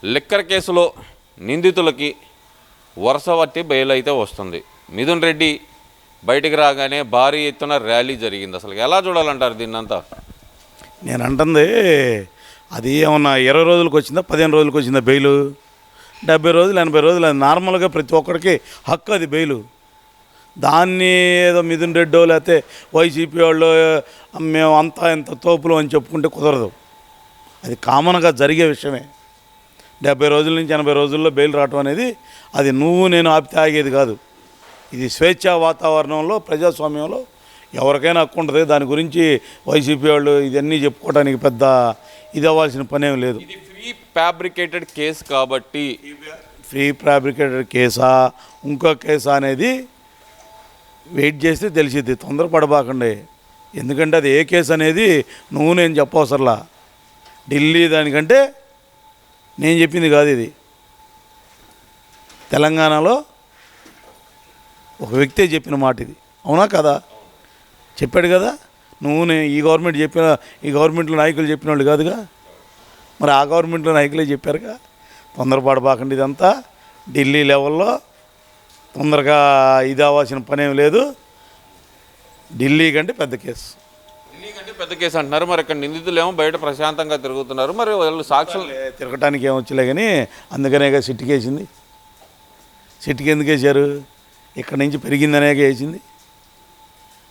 Liquor కేసులో నిందితులకి వరుస పట్టి బెయిల్ అయితే వస్తుంది. మిథున్ రెడ్డి బయటికి రాగానే భారీ ఎత్తున ర్యాలీ జరిగింది. అసలు ఎలా చూడాలంటారు దీన్నంతా? నేను అంటుంది అది ఏమన్నా 20 రోజులకు వచ్చిందా 15 రోజులకు వచ్చిందా బెయిలు? 70 రోజులు 80 రోజులు అది నార్మల్గా ప్రతి ఒక్కరికి హక్కు అది బెయిలు. దాన్ని ఏదో మిథున్ రెడ్డో లేకపోతే వైసీపీ వాళ్ళు మేము అంతా ఎంత తోపులు అని చెప్పుకుంటే కుదరదు. అది కామన్గా జరిగే విషయమే. 70 రోజుల నుంచి 80 రోజుల్లో బెయిల్ రావటం అనేది అది నువ్వు నేను ఆపితే ఆగేది కాదు. ఇది స్వేచ్ఛా వాతావరణంలో ప్రజాస్వామ్యంలో ఎవరికైనా హక్కు ఉంటుంది. దాని గురించి వైసీపీ వాళ్ళు ఇదన్నీ చెప్పుకోవడానికి పెద్ద ఇది అవ్వాల్సిన పనేం లేదు. ఇది ప్రీ ఫ్యాబ్రికేటెడ్ కేసు కాబట్టి ప్రీ ఫ్యాబ్రికేటెడ్ కేసా ఇంకో కేసా అనేది వెయిట్ చేస్తే తెలిసిద్ది. తొందరపడబాకండి. ఎందుకంటే అది ఏ కేసు అనేది నువ్వు నేను చెప్పవసరలా. ఢిల్లీ దానికంటే నేను చెప్పింది కాదు. ఇది తెలంగాణలో ఒక వ్యక్తే చెప్పిన మాట. ఇది అవునా కదా? చెప్పాడు కదా. నువ్వు ఈ గవర్నమెంట్ చెప్పిన ఈ గవర్నమెంట్లో నాయకులు చెప్పిన వాళ్ళు కాదుగా. మరి ఆ గవర్నమెంట్లో నాయకులే చెప్పారుగా. తొందరపడబాకండి. ఇదంతా ఢిల్లీ లెవెల్లో తొందరగా ఇది అవ్వాల్సిన పనేం లేదు. ఢిల్లీ కంటే పెద్ద కేసు. ఢిల్లీ కంటే పెద్ద కేసు అంటున్నారు. మరి ఇక్కడ నిందితులు ఏమో బయట ప్రశాంతంగా తిరుగుతున్నారు. మరి వాళ్ళు సాక్షులు తిరగటానికి ఏమొచ్చలే కానీ అందుకనేగా సిట్టుకేసింది. సిట్టుకి ఎందుకు వేసారు? ఇక్కడ నుంచి పెరిగిందనేగా వేసింది.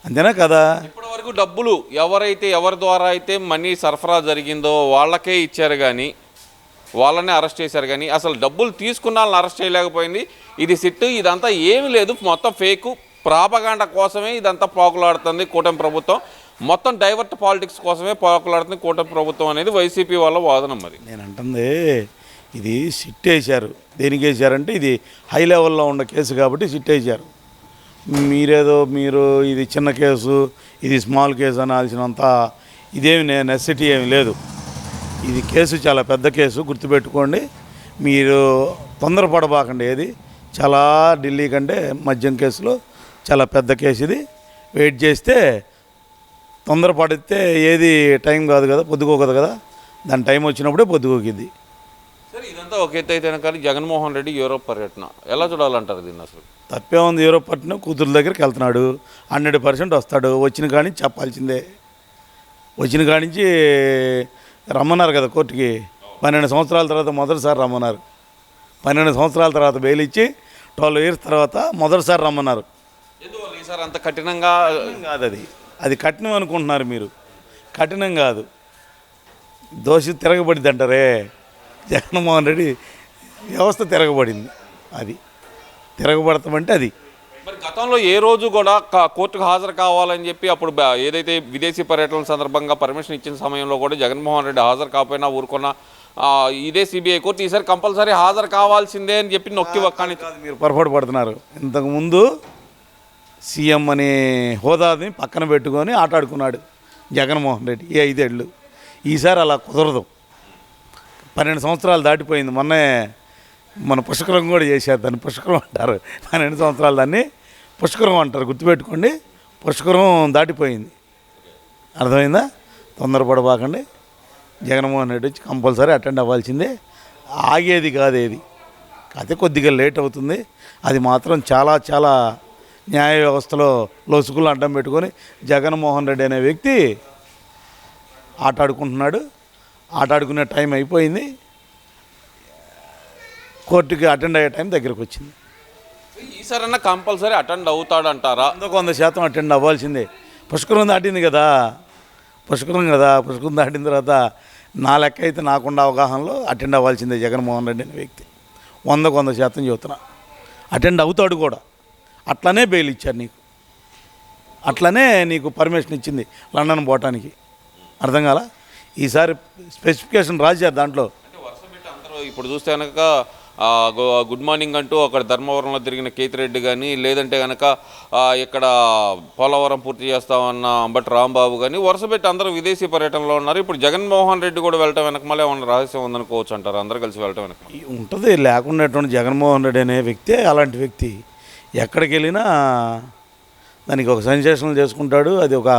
అంతేనా కదా? ఇప్పటి వరకు డబ్బులు ఎవరి ద్వారా అయితే మనీ సరఫరా జరిగిందో వాళ్ళకే ఇచ్చారు కానీ వాళ్ళనే అరెస్ట్ చేశారు. కానీ అసలు డబ్బులు తీసుకున్న వాళ్ళని అరెస్ట్ చేయలేకపోయింది. ఇది సిట్టు. ఇదంతా ఏమీ లేదు, మొత్తం ఫేకు ప్రాపగాండ కోసమే ఇదంతా పోకులాడుతుంది కూటమి ప్రభుత్వం. మొత్తం డైవర్ట్ పాలిటిక్స్ కోసమే పోకులాడుతుంది కూటమి ప్రభుత్వం అనేది వైసీపీ వాళ్ళ వాదన. మరి నేను అంటుంది ఇది సిట్ వేశారు. దేనికి వేశారంటే ఇది హై లెవెల్లో ఉన్న కేసు కాబట్టి సిట్ వేశారు. మీరు ఇది చిన్న కేసు ఇది స్మాల్ కేసు అనాల్సినంత ఇదేమి నెసెసిటీ ఏమి లేదు. ఇది కేసు చాలా పెద్ద కేసు, గుర్తుపెట్టుకోండి. మీరు తొందరపడబాకండి. ఏది చాలా ఢిల్లీ కంటే మద్యం కేసులో చాలా పెద్ద కేసు ఇది. వెయిట్ చేస్తే తొందరపడితే ఏది టైం కాదు కదా, పొద్దుకోకదు కదా. దాని టైం వచ్చినప్పుడే పొద్దుకోకిద్ది. సరే, ఇదంతా ఒక ఎత్తు అయితే కానీ జగన్మోహన్ రెడ్డి యూరోప్ పర్యటన ఎలా చూడాలంటారు దీన్ని? అసలు తప్పే ఉంది. యూరోప్ పర్యటన కూతురు దగ్గరికి వెళ్తున్నాడు. 100% వస్తాడు. వచ్చిన కాడి నుంచి చెప్పాల్సిందే. వచ్చిన కాడి నుంచి రమ్మన్నారు కదా కోర్టుకి. 12 సంవత్సరాల తర్వాత మొదటిసారి రమ్మన్నారు. 12 సంవత్సరాల తర్వాత బెయిల్ ఇచ్చి 12 years తర్వాత మొదటిసారి రమ్మన్నారు. ఎందువల్ల ఈసారి అంత కఠినంగా కాదు. అది కఠినం అనుకుంటున్నారు మీరు. కఠినం కాదు. దోషి తిరగబడింది అంటారే. జగన్మోహన్ రెడ్డి వ్యవస్థ తిరగబడింది. అది తిరగబడతామంటే అది. మరి గతంలో ఏ రోజు కూడా కోర్టుకు హాజరు కావాలని చెప్పి అప్పుడు ఏదైతే విదేశీ పర్యటన సందర్భంగా పర్మిషన్ ఇచ్చిన సమయంలో కూడా జగన్మోహన్ రెడ్డి హాజరు కాకపోయినా ఊరుకున్న ఇదే సిబిఐ కోర్టు ఈసారి కంపల్సరీ హాజరు కావాల్సిందే అని చెప్పి నొక్కి ఒక్కని మీరు పొరపాటు పడుతున్నారు. ఇంతకుముందు సీఎం అనే హోదాని పక్కన పెట్టుకొని ఆటాడుకున్నాడు జగన్మోహన్ రెడ్డి ఈ 5 ఏళ్ళు. ఈసారి అలా కుదరదు. 12 సంవత్సరాలు దాటిపోయింది. మన పుష్కరం కూడా చేశారు. దాన్ని పుష్కరం అంటారు. 12 సంవత్సరాలు దాన్ని పుష్కరం అంటారు. గుర్తుపెట్టుకోండి. పుష్కరం దాటిపోయింది. అర్థమైందా? తొందరపడబాకండి. జగన్మోహన్ రెడ్డి వచ్చి కంపల్సరీ అటెండ్ అవ్వాల్సిందే. ఆగేది కాదు ఏది. అయితే కొద్దిగా లేట్ అవుతుంది. అది మాత్రం చాలా చాలా న్యాయ వ్యవస్థలో లొసుగులు అడ్డం పెట్టుకొని జగన్మోహన్ రెడ్డి అనే వ్యక్తి ఆటాడుకుంటున్నాడు. ఆటాడుకునే టైం అయిపోయింది. కోర్టుకి అటెండ్ అయ్యే టైం దగ్గరకు వచ్చింది. ఈసారన్నా కంపల్సరీ అటెండ్ అవుతాడంటారా? 100% అటెండ్ అవ్వాల్సిందే. పుష్కరం దాటింది కదా. పుష్కరం దాటిన తర్వాత నా లెక్క అయితే నాకున్న అవగాహనలో అటెండ్ అవ్వాల్సిందే జగన్మోహన్ రెడ్డి అనే వ్యక్తి. 100% చెబుతున్నా. అటెండ్ అవుతాడు కూడా. అట్లనే బెయిల్ ఇచ్చారు నీకు. అట్లనే నీకు పర్మిషన్ ఇచ్చింది లండన్ పోవటానికి. అర్థం కాలా? ఈసారి స్పెసిఫికేషన్ రాశారు దాంట్లో. అంటే వర్షం పెట్టి అందరూ ఇప్పుడు చూస్తే కనుక గుడ్ మార్నింగ్ అంటూ అక్కడ ధర్మవరంలో తిరిగిన కేతిరెడ్డి కానీ, లేదంటే కనుక ఇక్కడ పోలవరం పూర్తి చేస్తామన్న అంబటి రాంబాబు కానీ వరుస పెట్టి అందరూ విదేశీ పర్యటనలో ఉన్నారు. ఇప్పుడు జగన్మోహన్ రెడ్డి కూడా వెళ్ళటం వెనక మళ్ళీ ఏమన్నా రహస్యం ఉందనుకోవచ్చు అంటారు? అందరూ కలిసి వెళ్ళటం వెనక ఉంటుంది. లేకున్నటువంటి జగన్మోహన్ రెడ్డి అనే వ్యక్తే అలాంటి వ్యక్తి. ఎక్కడికి వెళ్ళినా దానికి ఒక సెన్సేషనల్ చేసుకుంటాడు. అది ఒక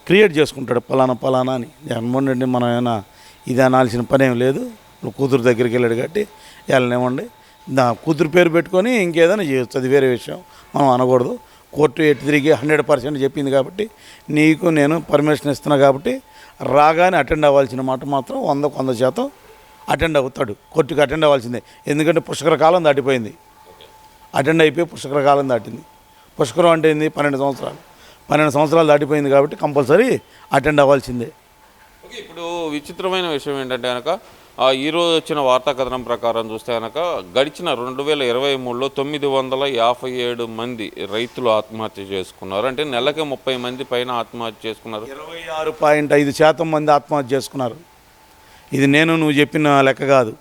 క్రియేట్ చేసుకుంటాడు పలానా అని. జగన్మోహన్ రెడ్డి మనం ఏమైనా ఇది అనాల్సిన పని ఏం లేదు. ఇప్పుడు కూతురు దగ్గరికి వెళ్ళాడు కాబట్టి వెళ్ళనివ్వండి. నా కూతురు పేరు పెట్టుకొని ఇంకేదైనా చేయొచ్చు, అది వేరే విషయం, మనం అనకూడదు. కోర్టు ఎటు తిరిగి 100% చెప్పింది కాబట్టి నీకు నేను పర్మిషన్ ఇస్తున్నా కాబట్టి రాగానే అటెండ్ అవ్వాల్సిన మాట మాత్రం 100% అటెండ్ అవుతాడు. కోర్టుకి అటెండ్ అవ్వాల్సిందే. ఎందుకంటే పుష్కర కాలం దాటిపోయింది. అటెండ్ అయిపోయి పుష్కర కాలం దాటింది. పుష్కరం అంటే ఏంది? 12 సంవత్సరాలు. 12 సంవత్సరాలు దాటిపోయింది కాబట్టి కంపల్సరీ అటెండ్ అవ్వాల్సిందే. ఓకే, ఇప్పుడు విచిత్రమైన విషయం ఏంటంటే కనుక ఈరోజు వచ్చిన వార్తా కథనం ప్రకారం చూస్తే కనుక గడిచిన 2023లో 957 మంది రైతులు ఆత్మహత్య చేసుకున్నారు. అంటే నెలకి 30 మంది పైన ఆత్మహత్య చేసుకున్నారు. 26.5% మంది ఆత్మహత్య చేసుకున్నారు. ఇది నువ్వు చెప్పిన లెక్క కాదు.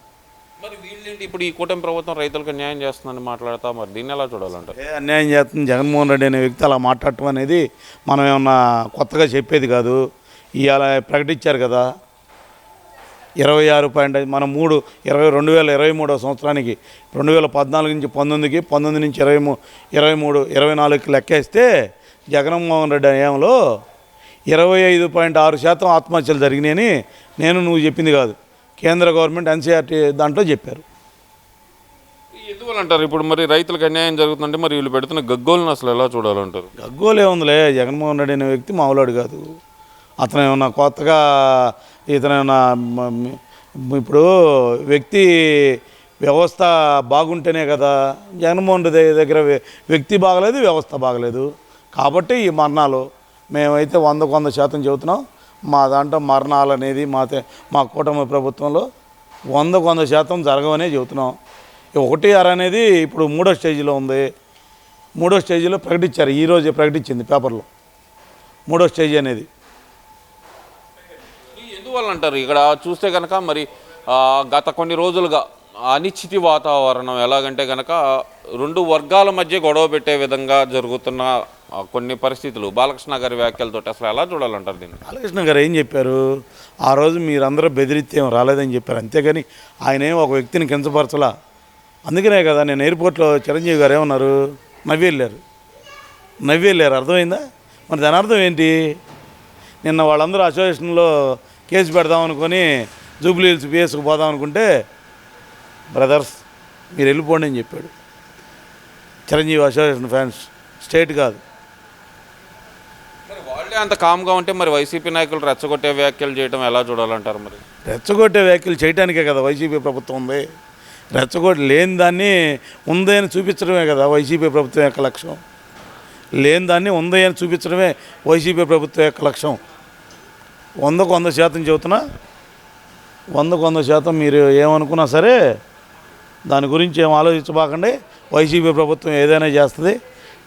మరి వీళ్ళేంటి ఇప్పుడు ఈ కూటమి ప్రభుత్వం రైతులకు న్యాయం చేస్తుందని మాట్లాడతా, మరి దీన్ని ఎలా చూడాలంటారు? అన్యాయం చేస్తుంది జగన్మోహన్ రెడ్డి అనే వ్యక్తి అలా మాట్లాడటం అనేది మనం ఏమన్నా కొత్తగా చెప్పేది కాదు. ఇవాళ ప్రకటించారు కదా 26.5. మనం 2023 సంవత్సరానికి 2014 నుంచి 19కి, 19 నుంచి 23, 24కి లెక్కేస్తే జగన్మోహన్ రెడ్డి హయాంలో 25.6% ఆత్మహత్యలు జరిగినాయని నువ్వు చెప్పింది కాదు, కేంద్ర గవర్నమెంట్ ఎన్సీఆర్టీ దాంట్లో చెప్పారు. ఎందువల్ల అంటారు? ఇప్పుడు మరి రైతులకు అన్యాయం జరుగుతుందంటే మరి వీళ్ళు పెడుతున్న గగ్గోలను అసలు ఎలా చూడాలంటారు? గగ్గోలు ఏముందిలే, జగన్మోహన్ రెడ్డి అనే వ్యక్తి మామూలుడు కాదు. అతను ఏమన్నా కొత్తగా ఇతనేమన్నా ఇప్పుడు వ్యక్తి వ్యవస్థ బాగుంటేనే కదా. జగన్మోహన్ రెడ్డి దగ్గర వ్యక్తి బాగలేదు, వ్యవస్థ బాగలేదు కాబట్టి ఈ మరణాలు. మేమైతే 100% చెబుతున్నాం, మా దాంట్లో మరణాలు అనేది మా కూటమి ప్రభుత్వంలో 100% జరగవనే చెబుతున్నాం. 1/6 అనేది ఇప్పుడు 3వ స్టేజ్లో ఉంది. 3వ స్టేజ్లో ప్రకటించారు, ఈరోజే ప్రకటించింది పేపర్లో 3వ స్టేజ్ అనేది. ఎందువల్ల అంటారు? ఇక్కడ చూస్తే కనుక మరి గత కొన్ని రోజులుగా అనిశ్చితి వాతావరణం, ఎలాగంటే కనుక 2 వర్గాల మధ్య గొడవ పెట్టే విధంగా జరుగుతున్న కొన్ని పరిస్థితులు. బాలకృష్ణ గారి వ్యాఖ్యలతో అసలు ఎలా చూడాలంటారు దీన్ని? బాలకృష్ణ గారు ఏం చెప్పారు? ఆ రోజు మీరందరూ బెదిరిస్తే ఏం రాలేదని చెప్పారు, అంతేగాని ఆయన ఏం ఒక వ్యక్తిని కించపరచలా. అందుకనే కదా నేను ఎయిర్పోర్ట్లో చిరంజీవి గారు ఏమన్నారు, నవ్వి వెళ్ళారు. అర్థమైందా? మరి దాని అర్థం ఏంటి? నిన్న వాళ్ళందరూ అసోసియేషన్లో కేసు పెడదామనుకొని జూబ్లీ హిల్స్ పిఎస్కు పోదాం అనుకుంటే బ్రదర్స్ మీరు వెళ్ళిపోండి అని చెప్పాడు. చిరంజీవి అసోసియేషన్ ఫ్యాన్స్, స్టేట్ కాదు. మరి వాళ్ళే అంత కామ్గా ఉంటే మరి వైసీపీ నాయకులు రెచ్చగొట్టే వ్యాఖ్యలు చేయడం ఎలా చూడాలంటారు? మరి రెచ్చగొట్టే వ్యాఖ్యలు చేయడానికే కదా వైసీపీ ప్రభుత్వం ఉంది. రెచ్చగొట్టి లేని దాన్ని ఉంది అని చూపించడమే కదా వైసీపీ ప్రభుత్వం యొక్క లక్ష్యం. లేని దాన్ని ఉంది అని చూపించడమే వైసీపీ ప్రభుత్వం యొక్క లక్ష్యం. 100% చెబుతున్నా, 100% మీరు ఏమనుకున్నా సరే దాని గురించి ఏం ఆలోచించబాకండి. వైసీపీ ప్రభుత్వం ఏదైనా చేస్తుంది.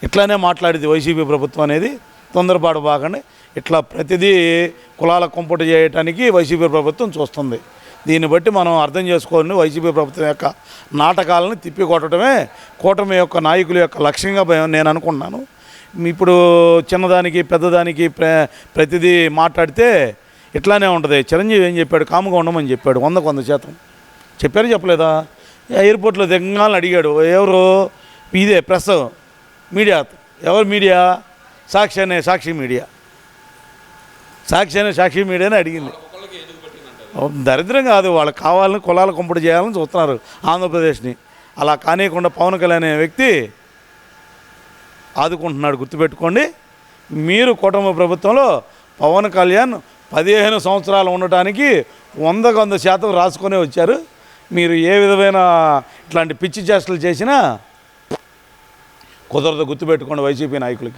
ఇట్లానే మాట్లాడేది వైసీపీ ప్రభుత్వం అనేది. తొందరపాటు బాకండి. ఇట్లా ప్రతిదీ కులాల కుంపటి చేయడానికి వైసీపీ ప్రభుత్వం చూస్తుంది. దీన్ని బట్టి మనం అర్థం చేసుకోవాలని వైసీపీ ప్రభుత్వం యొక్క నాటకాలను తిప్పికొట్టడమే కూటమి యొక్క నాయకుల యొక్క లక్ష్యంగా నేను అనుకుంటున్నాను. ఇప్పుడు చిన్నదానికి పెద్దదానికి ప్రతిదీ మాట్లాడితే ఇట్లానే ఉంటుంది. చిరంజీవి ఏం చెప్పాడు? కాముగా ఉండమని చెప్పాడు. 100% చెప్పారు, చెప్పలేదా? ఎయిర్పోర్ట్లో దిగాలని అడిగాడు. ఎవరు? ఇదే ప్రెస్ మీడియా. ఎవరు మీడియా? సాక్షి మీడియా. సాక్షి మీడియాని అడిగింది. దరిద్రం కాదు, వాళ్ళకి కావాలని కులాల కుంపటి చేయాలని చూస్తున్నారు ఆంధ్రప్రదేశ్ని. అలా కానియకుండా పవన్ కళ్యాణ్ అనే వ్యక్తి ఆదుకుంటున్నాడు. గుర్తుపెట్టుకోండి. మీరు కూటమి ప్రభుత్వంలో పవన్ కళ్యాణ్ 15 సంవత్సరాలు ఉండటానికి 100% రాసుకొని వచ్చారు. మీరు ఏ విధమైన ఇట్లాంటి పిచ్చి చేష్టలు చేసినా కుదరదు. గుర్తుపెట్టుకోండి వైసీపీ నాయకులకి.